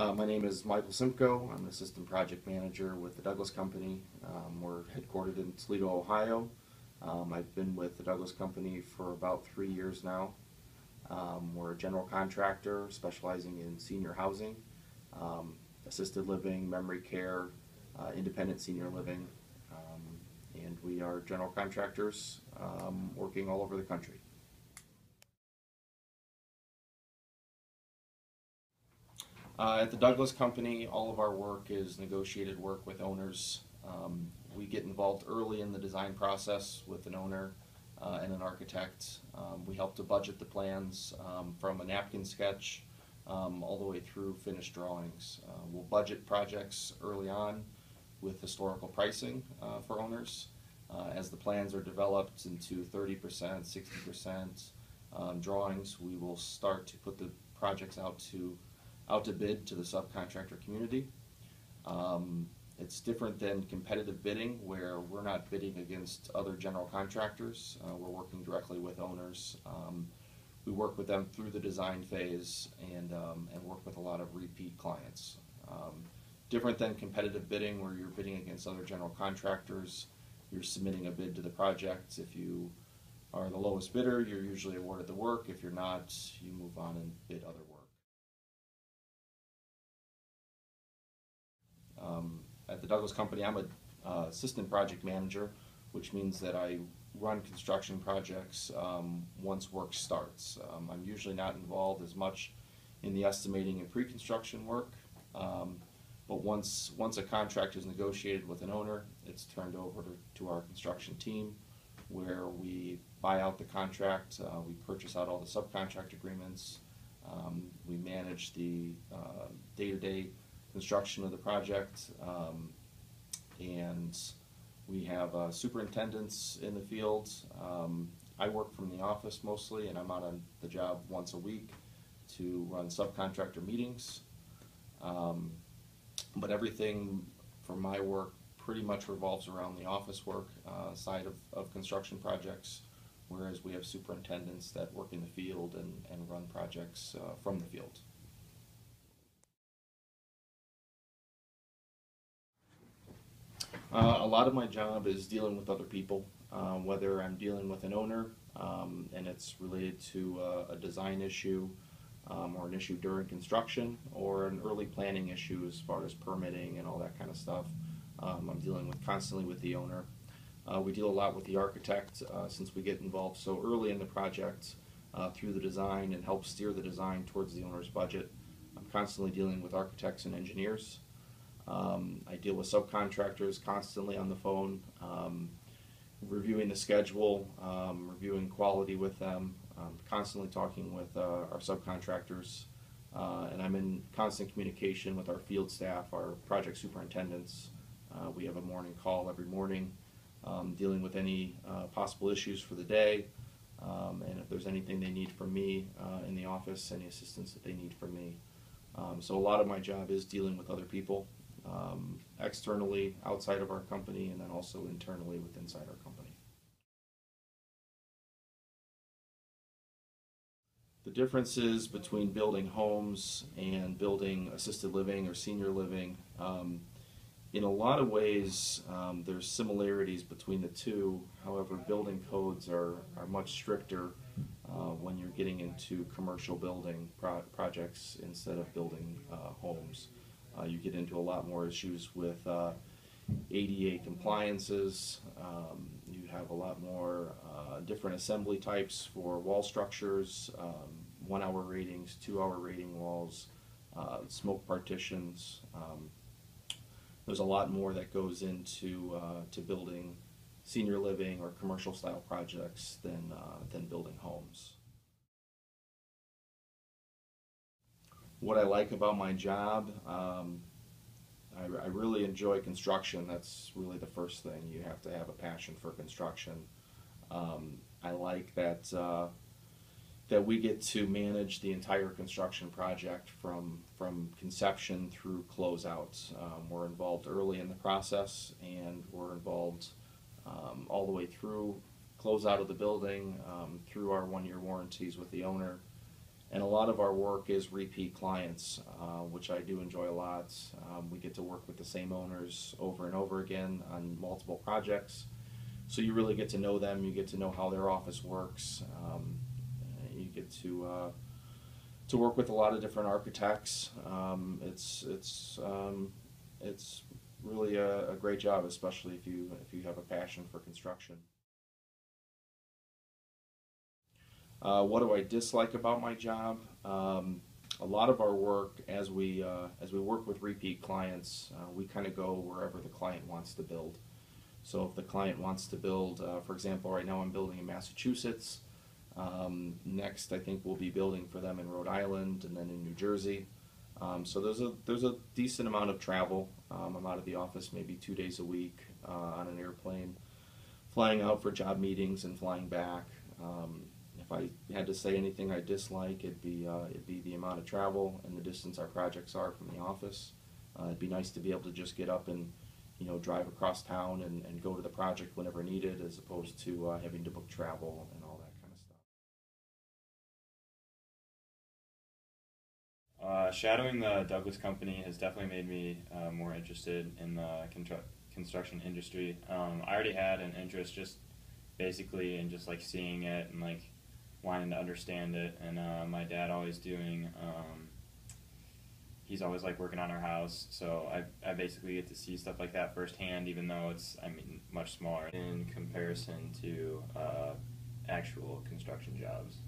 My name is Michael Simcoe. I'm an assistant project manager with the Douglas Company. We're headquartered in Toledo, Ohio. I've been with the Douglas Company for about 3 years now. We're a general contractor specializing in senior housing, assisted living, memory care, independent senior living, and we are general contractors working all over the country. At the Douglas Company, all of our work is negotiated work with owners. We get involved early in the design process with an owner and an architect. We help to budget the plans from a napkin sketch all the way through finished drawings. We'll budget projects early on with historical pricing for owners. As the plans are developed into 30%, 60% drawings, we will start to put the projects out to bid to the subcontractor community. It's different than competitive bidding, where we're not bidding against other general contractors. We're working directly with owners. We work with them through the design phase and work with a lot of repeat clients. Different than competitive bidding, where you're bidding against other general contractors. You're submitting a bid to the project. If you are the lowest bidder, you're usually awarded the work. If you're not, you move on and bid other work. At the Douglas Company, I'm an assistant project manager, which means that I run construction projects once work starts. I'm usually not involved as much in the estimating and pre-construction work, but once a contract is negotiated with an owner, it's turned over to our construction team, where we buy out the contract, we purchase out all the subcontract agreements, we manage the day-to-day construction of the project, and we have superintendents in the field. I work from the office mostly, and I'm out on the job once a week to run subcontractor meetings. But everything for my work pretty much revolves around the office work side of construction projects, whereas we have superintendents that work in the field and run projects from the field. A lot of my job is dealing with other people, whether I'm dealing with an owner and it's related to a design issue or an issue during construction, or an early planning issue as far as permitting and all that kind of stuff. I'm dealing constantly with the owner. We deal a lot with the architect since we get involved so early in the project through the design and help steer the design towards the owner's budget. I'm constantly dealing with architects and engineers. I deal with subcontractors constantly on the phone, reviewing the schedule, reviewing quality with them, constantly talking with our subcontractors, and I'm in constant communication with our field staff, our project superintendents. We have a morning call every morning, dealing with any possible issues for the day, and if there's anything they need from me in the office, any assistance that they need from me. So a lot of my job is dealing with other people. Externally, outside of our company, and then also internally inside our company. The differences between building homes and building assisted living or senior living, in a lot of ways there's similarities between the two. However, building codes are much stricter when you're getting into commercial building projects instead of building homes. You get into a lot more issues with ADA compliances. You have a lot more different assembly types for wall structures, 1 hour ratings, 2 hour rating walls, smoke partitions. There's a lot more that goes into to building senior living or commercial style projects than building homes. What I like about my job, I really enjoy construction. That's really the first thing. You have to have a passion for construction. I like that we get to manage the entire construction project from conception through closeout. We're involved early in the process, and we're involved all the way through closeout of the building, through our 1-year warranties with the owner, And a lot of our work is repeat clients, which I do enjoy a lot. We get to work with the same owners over and over again on multiple projects. So you really get to know them, you get to know how their office works. You get to work with a lot of different architects. It's really a great job, especially if you have a passion for construction. What do I dislike about my job? A lot of our work, as we work with repeat clients, we kind of go wherever the client wants to build. So if the client wants to build, for example, right now I'm building in Massachusetts. Next, I think we'll be building for them in Rhode Island and then in New Jersey. So there's a decent amount of travel. I'm out of the office maybe 2 days a week on an airplane, flying out for job meetings and flying back. If I had to say anything I dislike, it'd be the amount of travel and the distance our projects are from the office. It'd be nice to be able to just get up and drive across town and go to the project whenever needed, as opposed to having to book travel and all that kind of stuff. Shadowing the Douglas company has definitely made me more interested in the construction industry. I already had an interest just basically in just like seeing it and like wanting to understand it. And my dad always doing, he's always like working on our house, so I basically get to see stuff like that firsthand, even though it's, I mean, much smaller in comparison to actual construction jobs.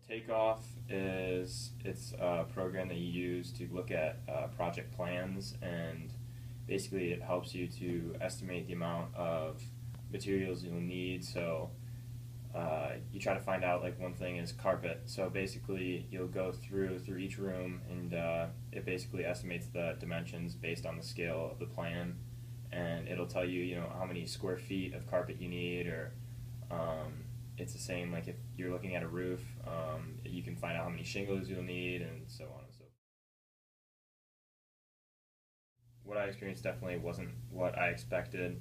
Takeoff it's a program that you use to look at project plans, and basically it helps you to estimate the amount of materials you'll need. So you try to find out, like, one thing is carpet. So basically you'll go through each room, and it basically estimates the dimensions based on the scale of the plan, and it'll tell you, how many square feet of carpet you need, or it's the same, like if you're looking at a roof, you can find out how many shingles you'll need, and so on and so forth. What I experienced definitely wasn't what I expected.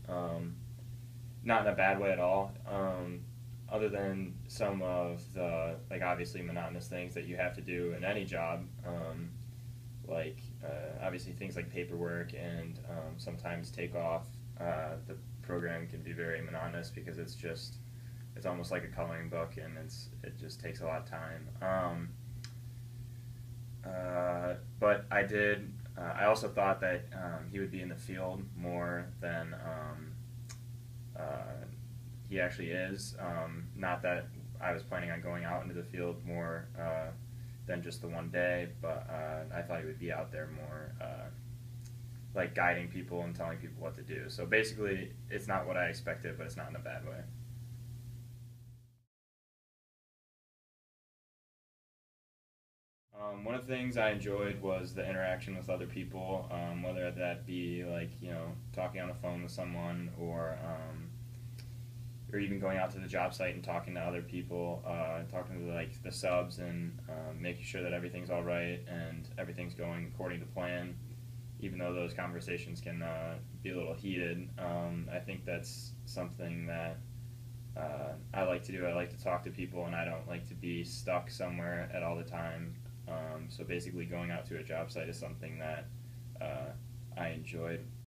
Not in a bad way at all. Other than some of the, like, obviously monotonous things that you have to do in any job, obviously things like paperwork and sometimes takeoff. The program can be very monotonous because it's almost like a coloring book, and it just takes a lot of time. But I also thought that he would be in the field more than he actually is. Not that I was planning on going out into the field more than just the one day, but I thought he would be out there more, like guiding people and telling people what to do. So basically, it's not what I expected, but it's not in a bad way. One of the things I enjoyed was the interaction with other people, whether that be like, talking on the phone with someone, or even going out to the job site and talking to other people, talking to like the subs, and making sure that everything's all right and everything's going according to plan. Even though those conversations can be a little heated, I think that's something that I like to do. I like to talk to people, and I don't like to be stuck somewhere at all the time. So basically going out to a job site is something that I enjoyed.